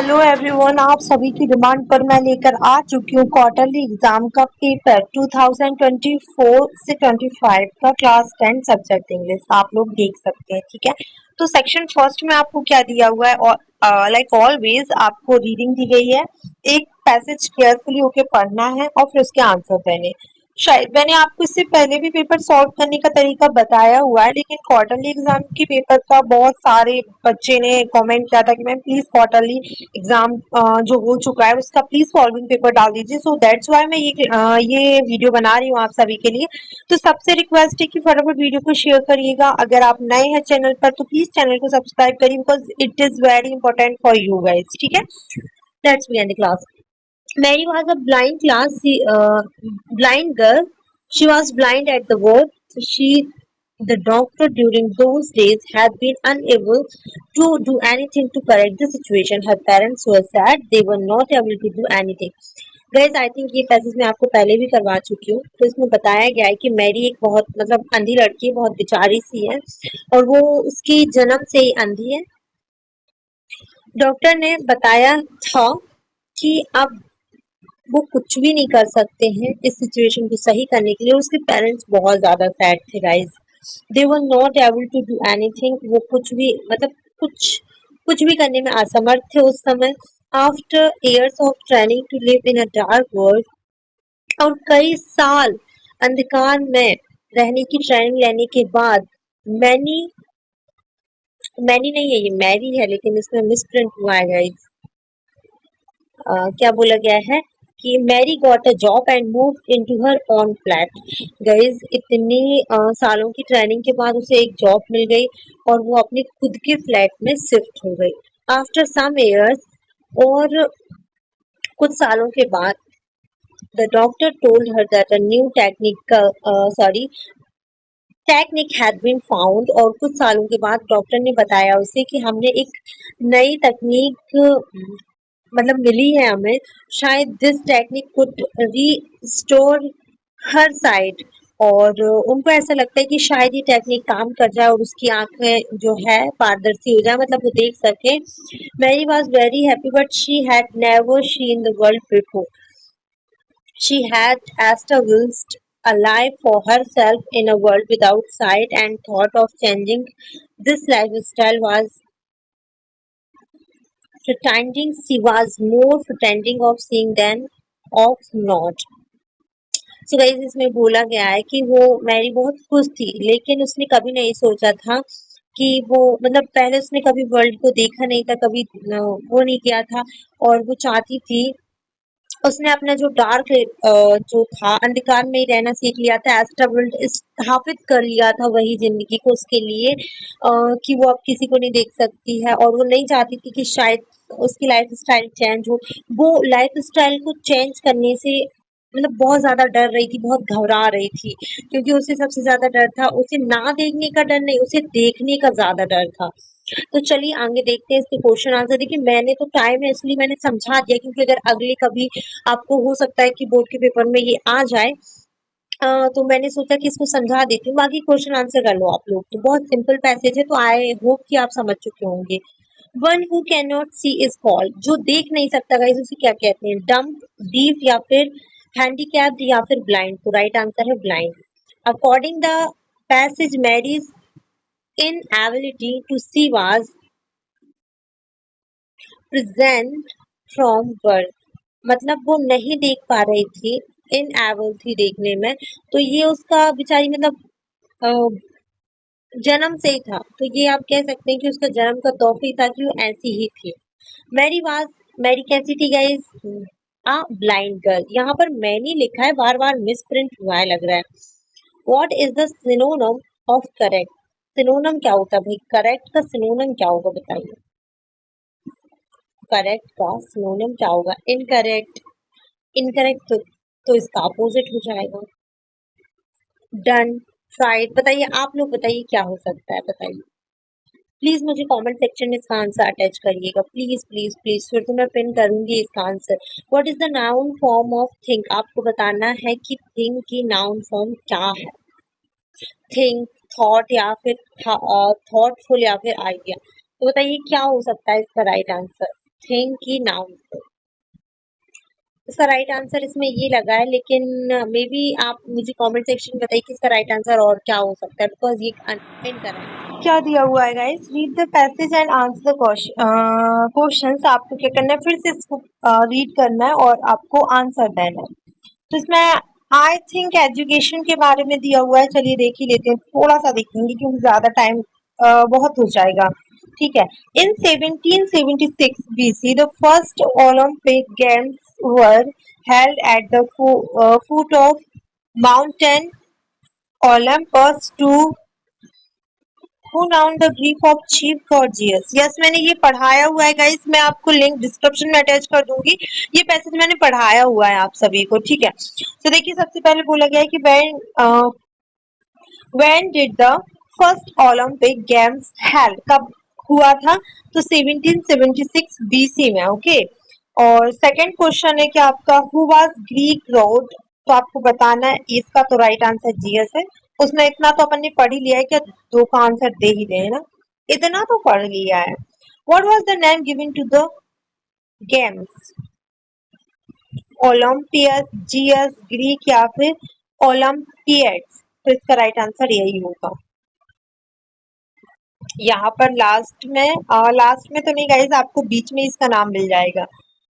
Hello everyone, आप सभी की डिमांड पर मैं लेकर आ चुकी हूँ क्वार्टरली एग्जाम का पेपर 2024 से 25 का क्लास 10 सब्जेक्ट इंग्लिश। आप लोग देख सकते हैं, ठीक है। तो सेक्शन फर्स्ट में आपको क्या दिया हुआ है, और लाइक ऑलवेज आपको रीडिंग दी गई है। एक पैसेज केयरफुली होके पढ़ना है और फिर उसके आंसर देने। शायद मैंने आपको इससे पहले भी पेपर सॉल्व करने का तरीका बताया हुआ है, लेकिन क्वार्टरली एग्जाम के पेपर का बहुत सारे बच्चे ने कमेंट किया था कि मैम प्लीज क्वार्टरली एग्जाम जो हो चुका है उसका प्लीज सॉल्विंग पेपर डाल दीजिए। सो दैट्स व्हाई मैं ये वीडियो बना रही हूँ आप सभी के लिए। तो सबसे रिक्वेस्ट है कि फटाफट वीडियो को शेयर करिएगा। अगर आप नए हैं चैनल पर तो प्लीज चैनल को सब्सक्राइब करिए, because it is very important for you guys, ठीक है। Let's begin the class. Mary was a blind girl. She was blind at the birth. The doctor during those days had been unable to do anything to correct the situation. Her parents were sad. They were not able to do anything. Guys, I think ये passage मैं आपको पहले भी करवा चुकी हूँ। तो इसमें बताया गया है कि मैरी एक बहुत मतलब अंधी लड़की, बहुत बेचारी सी है और वो उसकी जन्म से ही अंधी है। डॉक्टर ने बताया था कि अब वो कुछ भी नहीं कर सकते हैं इस सिचुएशन को सही करने के लिए। उसके पेरेंट्स बहुत ज्यादा सैड थे guys. They were not able to do anything. वो कुछ भी मतलब कुछ कुछ भी करने में असमर्थ थे उस समय। After years of training to live in a dark world, और कई साल अंधकार में रहने की ट्रेनिंग लेने के बाद, मैनी मैनी नहीं है, ये मैरी है, लेकिन इसमें मिसप्रिंट हुआ है गाइस। क्या बोला गया है कि Mary got a job and move into her own flat. Guys, इतने सालों की ट्रेनिंग के बाद उसे एक जॉब मिल गई और वो अपने खुद के फ्लैट में शिफ्ट हो गई। आफ्टर सम इयर्स, और कुछ सालों के बाद, the doctor told her that a new technique had been found. और कुछ सालों के बाद डॉक्टर ने बताया उसे कि हमने एक नई तकनीक मतलब मिली है हमें। शायद this technique could restore her site. और उनको ऐसा लगता है कि शायद ये टेक्निक काम कर जाए और उसकी आंखें जो है पारदर्शी हो जाए, मतलब वो देख सके। Mary was very happy but she had never seen the world before. She had established a life for herself in a world without sight, and thought of changing this lifestyle was pretending. She was more pretending of seeing than of not. So guys, इसमें बोला गया है कि वो Mary बहुत खुश थी, लेकिन उसने कभी नहीं सोचा था कि वो मतलब पहले उसने कभी वर्ल्ड को देखा नहीं था, कभी वो नहीं किया था। और वो चाहती थी, उसने अपना जो डार्क जो था, अंधकार में ही रहना सीख लिया था, एस्टेब्ल्ड स्थापित कर लिया था वही जिंदगी को उसके लिए, कि वो अब किसी को नहीं देख सकती है। और वो नहीं चाहती थी कि शायद उसकी लाइफ स्टाइल चेंज हो। वो लाइफ स्टाइल को चेंज करने से मतलब बहुत ज्यादा डर रही थी, बहुत घबरा रही थी, क्योंकि उसे सबसे ज्यादा डर था, उसे ना देखने का डर नहीं, उसे देखने का ज्यादा डर था। तो चलिए आगे देखते हैं इसके क्वेश्चन आंसर। देखिए, मैंने तो टाइम है इसलिए मैंने समझा दिया, क्योंकि अगर अगले कभी आपको हो सकता है कि बोर्ड के पेपर में ये आ जाए, तो मैंने सोचा कि इसको समझा देती हूँ, बाकी क्वेश्चन आंसर कर लो आप लोग। तो बहुत सिंपल पैसेज है, तो आई होप कि आप समझ चुके होंगे। One who can not see is called, जो देख नहीं सकता गाइस उसे क्या कहते हैं? डम्ब, डीफ, या फिर हैंडीकैप्ड, या फिर ब्लाइंड। तो राइट आंसर है blind. According the passage, Mary's inability to see was present from birth। मतलब वो नहीं देख पा रही थी, इनएबल थी देखने में। तो ये उसका बेचारी मतलब अ, जन्म से ही था। तो ये आप कह सकते हैं कि उसका जन्म का तौफीक ही था कि वो ऐसी ही थी। मैरी कैसी थी गाइस? आ ब्लाइंड गर्ल। यहाँ पर मैनी लिखा है, बार बार मिस प्रिंट हुआ है लग रहा है। What is the synonym of correct? Synonym क्या होता है भाई? करेक्ट का सिनोनिम क्या होगा बताइए? करेक्ट का सिनोनिम क्या होगा? इनकरेक्ट। इनकरेक्ट तो इसका अपोजिट हो जाएगा। Done, tried. बताइए आप लोग, बताइए क्या हो सकता है, बताइए प्लीज। मुझे कमेंट सेक्शन में इसका आंसर अटैच करिएगा, प्लीज प्लीज प्लीज, फिर तो मैं पिन करूंगी इसका answer. What is the noun form of think? आपको बताना है कि थिंक की नाउन फॉर्म क्या है। थिंक, थॉट, या फिर थॉटफुल, या फिर आइडिया। तो बताइए क्या हो सकता है इसका राइट आंसर? थिंग की नाउन को। इसका राइट आंसर इसमें ये लगा है, लेकिन मे बी आप मुझे कमेंट सेक्शन में बताइए कि इसका राइट आंसर और क्या हो सकता है, बिकॉज ये इनकरेक्ट। क्या दिया हुआ है guys, read the passage and answer the questions. आपको क्या करना है, फिर से इसको रीड करना है और आपको आंसर देना है। तो इसमें आई थिंक एजुकेशन के बारे में दिया हुआ है, चलिए देख ही लेते हैं, थोड़ा सा देखेंगे क्योंकि ज्यादा टाइम बहुत हो जाएगा। ठीक है। इन 1776 BC the first Olympic games were held at the foot of mountain Olympus to who noun the Greek of chief gorgeous. Yes, मैंने ये पढ़ाया हुआ है गाइस, मैं आपको लिंक डिस्क्रिप्शन में अटैच कर दूंगी। ये पैसेज मैंने पढ़ाया हुआ है आप सभी को, ठीक है। तो देखिए, सबसे पहले बोला गया है कि when did the first Olympic Games held, कब हुआ था, तो 1776 BC में, ओके। और सेकंड क्वेश्चन है कि आपका हु वाज ग्रीक रोड, तो आपको बताना है, इसका तो राइट आंसर जीएस है। उसमें इतना तो अपन ने पढ़ ही लिया है, क्या दो का आंसर दे ही दे, है ना, इतना तो पढ़ लिया है। What was the name given to the games, Olympias, Zeus, Greek या फिर ओलंपियड्स, तो इसका राइट आंसर यही होगा। यहाँ पर लास्ट में तो नहीं गाइज, आपको बीच में इसका नाम मिल जाएगा।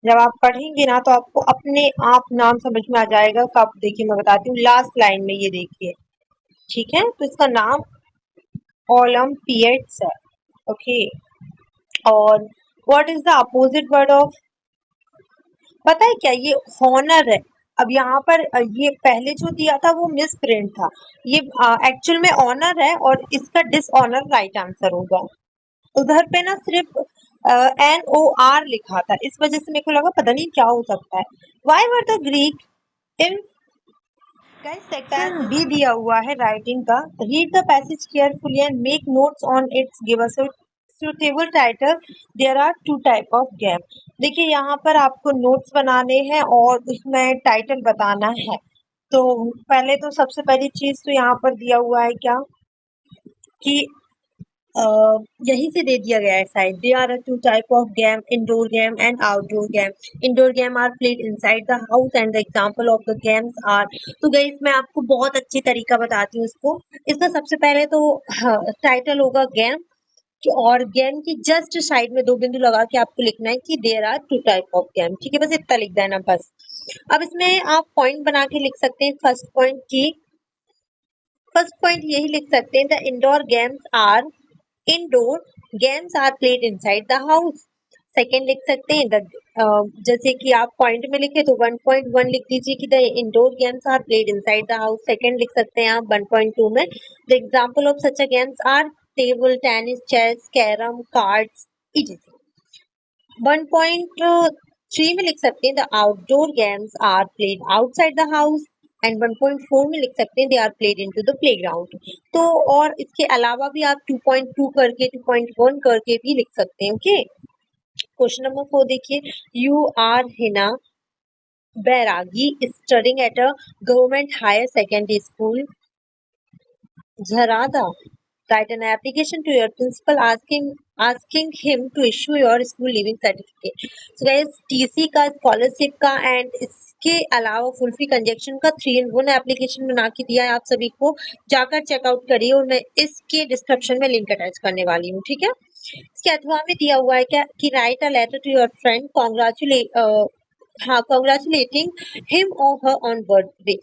जब आप पढ़ेंगे ना तो आपको अपने आप नाम समझ में आ जाएगा। कब, देखिए मैं बताती हूँ, लास्ट लाइन में ये देखिए, ठीक है। तो इसका नाम ओलंपियड्स है, ओके। और what is the opposite word of, पता है क्या, ये हॉनर है। अब यहाँ पर ये पहले जो दिया था वो मिस प्रिंट था, ये एक्चुअल में ऑनर है और इसका डिसऑनर राइट आंसर होगा। उधर पे ना सिर्फ NOR लिखा था, इस वजह से मेरे को लगा पता नहीं क्या हो सकता है। Why were the Greek in, section B दिया हुआ है राइटिंग का। Read the passage carefully and make notes on its, give us suitable title, there are two type of game. देखिए, यहाँ पर आपको नोट्स बनाने हैं और उसमें टाइटल बताना है। तो पहले तो सबसे पहली चीज तो यहाँ पर दिया हुआ है क्या, कि यहीं से दे दिया गया है शायद, they are two type of game, indoor game and outdoor game. Indoor game are played inside the house and the example of the games are, तो गाइस मैं आपको बहुत अच्छी तरीका बताती हूँ इसको। इसका सबसे पहले तो टाइटल होगा गेम, और गेम की जस्ट साइड में दो बिंदु लगा के आपको लिखना है कि there are two type of game, ठीक है, बस इतना लिख देना बस। अब इसमें आप पॉइंट बना के लिख सकते हैं। फर्स्ट पॉइंट यही लिख सकते हैं, the indoor games are, indoor games are played inside the house. Second लिख सकते हैं जैसे कि आप पॉइंट में लिखे तो 1.1 लिख दीजिए कि the indoor games are played inside the house. Second लिख सकते हैं आप 1.2 में, the example of such a games are table tennis, chess, carrom, cards, etc। 1.3 में लिख सकते हैं the outdoor games are played outside the house, and 1.4 में लिख सकते हैं they are played into the playground. तो और इसके अलावा भी आप 2.2 करके 2.1 करके भी लिख सकते हैं, ओके। क्वेश्चन नंबर 4 देखिए, you are Hina Bairagi studying at a government higher secondary school Zarada. Write an application to your principal asking him to issue your school leaving certificate. So guys, TC का, स्कॉलरशिप का and इसके अलावा फुलफी conjunction का 3-in-1 application बना के दिया है आप सभी को, जाकर चेकआउट करिए और मैं इसके डिस्क्रिप्शन में लिंक अटैच करने वाली हूँ, ठीक है। इसके अथवा में दिया हुआ है क्या, कि write a letter to your friend congratulating him और हर ऑन बर्थडे।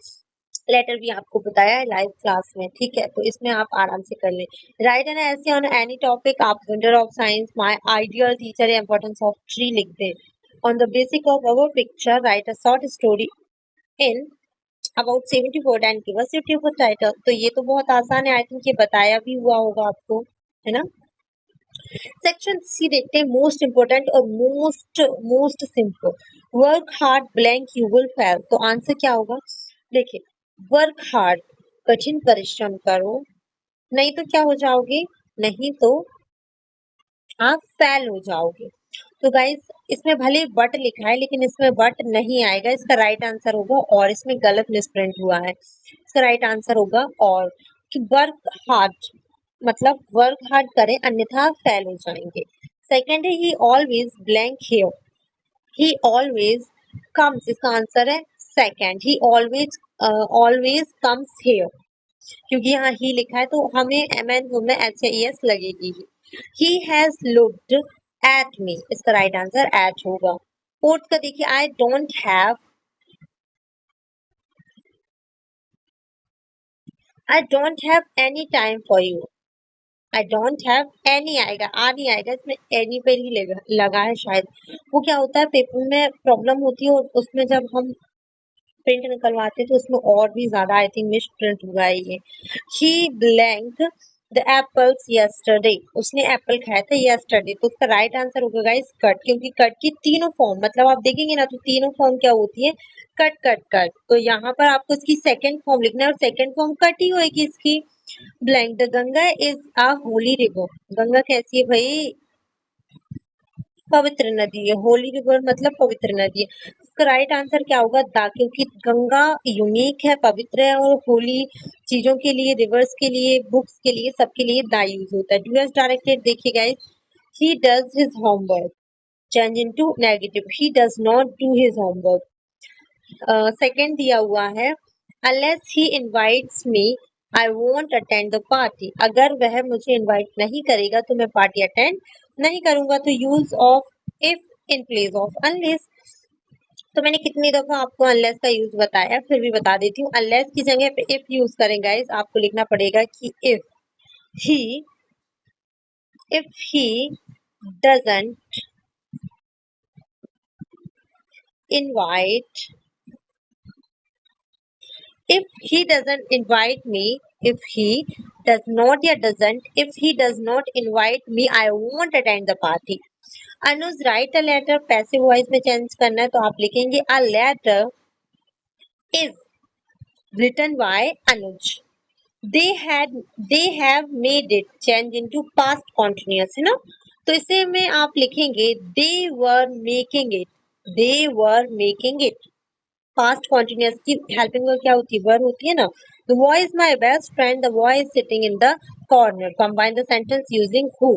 लेटर भी आपको बताया है लाइव क्लास में, ठीक है, तो इसमें आप आराम से कर लें। राइट एन ऐसे ऑन एनी टॉपिक, आप vendor of science, my ideal teacher, importance of tree लिख दें। On the basic of our picture right a short story in about 74 and give us YouTube title. तो ये तो बहुत आसान है, आई थिंक ये बताया भी हुआ होगा आपको, है ना। सेक्शन सी देखते हैं, मोस्ट इंपोर्टेंट और most simple. Work hard blank you will fail, तो आंसर क्या होगा, देखिए, वर्क हार्ड कठिन परिश्रम करो, नहीं तो क्या हो जाओगे, नहीं तो आप फेल हो जाओगे। तो गाइस, इसमें भले बट लिखा है लेकिन इसमें बट नहीं आएगा, इसका राइट आंसर होगा, और इसमें गलत मिसप्रिंट हुआ है, इसका राइट आंसर होगा और, कि वर्क हार्ड मतलब वर्क हार्ड करें अन्यथा फेल हो जाएंगे। सेकंड है ही always blank here, he always comes, इसका आंसर है second, he always always comes here, क्योंकि यहाँ ही लिखा है तो हमें एम एन में एच ए एस लगेगी। He has looked at me, इसका राइट आंसर एट होगा। फोर्थ का देखिए, I don't have any time for you, I don't have any आएगा, आ नहीं आएगा, इसमें एनी पे ही लगा है शायद। वो क्या होता है, पेपर में प्रॉब्लम होती है और उसमें जब हम प्रिंट निकलवाते हैं तो उसमें और भी ज्यादा आई थिंक मिस प्रिंट हुआ है ये। ही ब्लैंक द एप्पल्स यस्टरडे, उसने एप्पल खाया था यस्टरडे, तो उसका राइट आंसर होगा गाइस कट, क्योंकि कट की तीनों फॉर्म, मतलब आप देखेंगे ना तो तीनों फॉर्म क्या होती है, कट कट कट। तो यहाँ पर आपको इसकी सेकंड फॉर्म लिखना है और सेकंड फॉर्म कट ही होगी इसकी। Blank the Ganga is a Holi river, Ganga कैसी है भाई, पवित्र नदी है, होली रिवर मतलब पवित्र नदी है। इसका राइट आंसर क्या होगा, दा, क्योंकि गंगा यूनिक है, पवित्र है, और होली चीजों के लिए, रिवर्स के लिए, बुक्स के लिए, सबके लिए दा यूज होता है। डू एज डायरेक्टेड देखिए guys, he does his homework, change into negative, he does not do his homework. Second दिया हुआ है, unless he invites me I won't attend the party, अगर वह मुझे इनवाइट नहीं करेगा तो मैं पार्टी अटेंड नहीं करूंगा। तो use of if in place of unless, तो मैंने कितनी दफा आपको अनलेस का यूज बताया, फिर भी बता देती हूँ। अनलेस की जगह पे इफ यूज करें गाइस, आपको लिखना पड़ेगा कि he if he doesn't invite, if he doesn't invite me, if he does not या doesn't, if he does not invite me, I won't attend the party. Anuj write a letter, passive voice में change करना है तो आप लिखेंगे a letter is written by Anuj, they had they have made it, change into past continuous है ना, तो इसे में आप लिखेंगे they were making it, they were making it। Past continuous की हेल्पिंग वर्ब क्या होती है, वर होती है ना। The boy is my best friend, the boy is sitting in the corner, combine the sentence using who.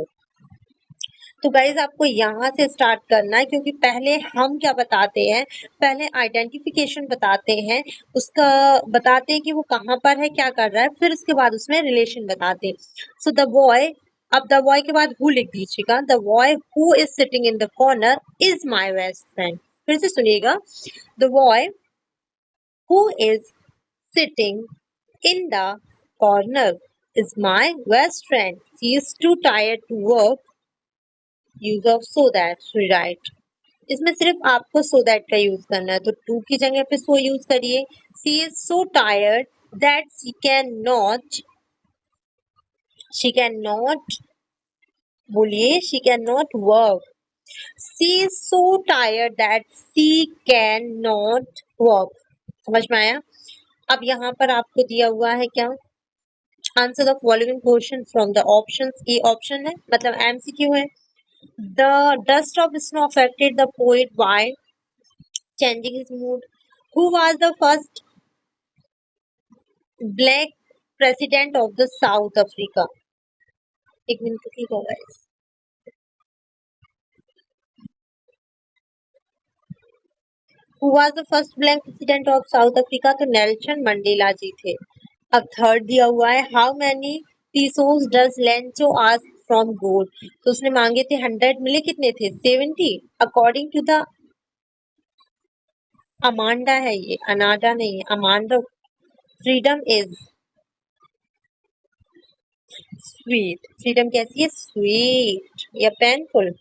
तो गाइज आपको यहाँ से स्टार्ट करना है, क्योंकि पहले हम क्या बताते हैं, पहले आइडेंटिफिकेशन बताते हैं, उसका बताते हैं कि वो कहाँ पर है, क्या कर रहा है, फिर उसके बाद उसमें रिलेशन बताते हैं। सो द बॉय, अब द बॉय के बाद हु लिख दीजिएगा, the boy who is sitting in the corner is my best friend, फिर से सुनिएगा, the boy who is sitting in the corner is my best friend. She is too tired to work. Use of so that, right? इसमें सिर्फ आपको so that का use करना है, तो to की जगह पे so यूज करिए। She is so tired that she cannot बोलिए, she cannot work. She is so tired that she cannot work. समझ में आया? अब यहाँ पर आपको दिया हुआ है क्या, answer the following question from the options, ये ऑप्शन है मतलब एमसीक्यू है। The dust of snow affected the poet by changing his mood, who was the first black president of the South Africa, एक मिनट रुकिएगा guys, who was the first black president of South Africa, तो Nelson Mandela ji थे। अब third दिया हुआ है, how many pesos does Lencho ask from gold, तो उसने मांगे थे 100, मिले कितने थे 70, अकॉर्डिंग टू द अमांडा है, ये अनाडा नहीं है, Amanda, freedom is sweet, freedom कैसी है, स्वीट या पेनफुल।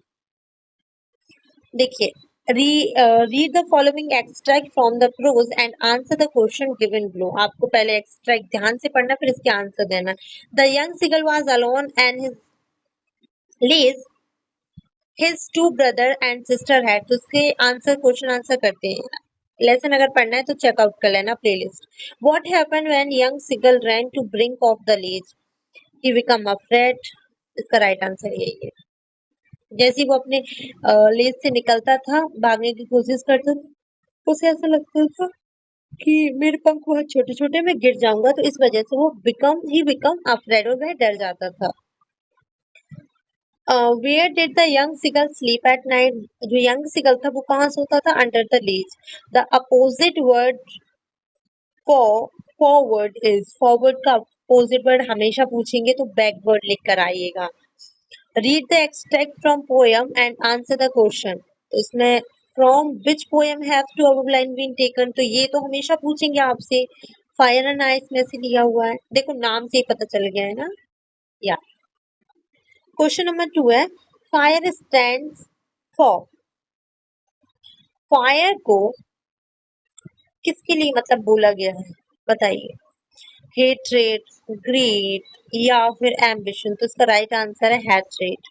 देखिए, read the following extract from the prose and answer the question given below, आपको पहले एक्सट्रैक्ट ध्यान से पढ़ना फिर इसके आंसर देना। The young seagull was alone and his ledge his two brother and sister had, तो उसके आंसर, क्वेश्चन आंसर करते हैं। लेसन अगर पढ़ना है तो चेकआउट कर लेना playlist. What happened when young seagull ran to brink of the ledge, he become afraid, इसका राइट आंसर यही है। जैसे ही वो अपने लेज से निकलता था, भागने की कोशिश करता था, उसे ऐसा लगता था कि मेरे पंख बहुत छोटे छोटे, मैं गिर जाऊंगा, तो इस वजह से वो बिकम अफ्रेड, और वह डर जाता था। Where did the young seagull sleep at night? जो यंग सिगल था वो कहाँ सोता था? Under the leaves. The opposite word for forward is, forward का अपोजिट वर्ड हमेशा पूछेंगे तो बैकवर्ड लिख कर आइएगा। Read the extract from poem and answer the question. तो इसमें from which poem have two above line been taken, तो ये तो हमेशा पूछेंगे आपसे। फायर एंड आइस में से लिया हुआ है, देखो नाम से ही पता चल गया है ना। या क्वेश्चन नंबर 2 है, फायर स्टैंड्स फॉर, फायर को किसके लिए मतलब बोला गया है, बताइए। हेट्रेट, ग्रीड या फिर एम्बिशन? तो इसका राइट आंसर है हेट्रेट,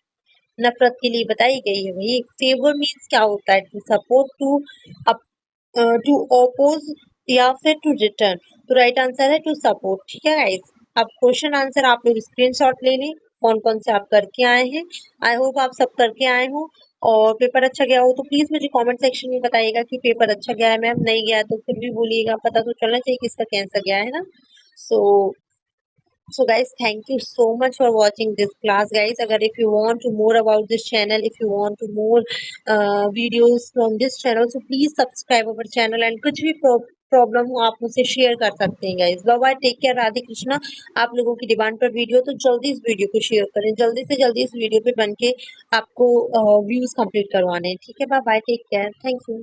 नफरत के लिए बताई गई है भाई। फेवर मीन्स क्या होता है? टू सपोर्ट, टू ओपोज या फिर टू रिटर्न। तो राइट आंसर है टू सपोर्ट। ठीक है गाइस, अब क्वेश्चन आंसर आप लोग स्क्रीनशॉट ले लें, कौन कौन से आप करके आए हैं। आई होप आप सब करके आए हो और पेपर अच्छा गया हो तो प्लीज मुझे कमेंट सेक्शन में बताइएगा कि पेपर अच्छा गया है मैम, नहीं गया है तो फिर भी बोलिएगा, पता तो चलना चाहिए किसका कैसा गया है ना। सो so guys, thank you so much for watching this class guys. Agar if you want to more about this channel, if you want to more videos from this channel, so please subscribe our channel and कुछ भी problem हो आप मुझसे share कर सकते हैं guys. Bye bye, take care, Radhe Krishna. आप लोगों की डिमांड पर वीडियो, तो जल्दी इस वीडियो को शेयर करें, जल्दी से जल्दी इस वीडियो पे बन के आपको व्यूज कंप्लीट करवाने हैं। ठीक है, bye bye, take care, thank you.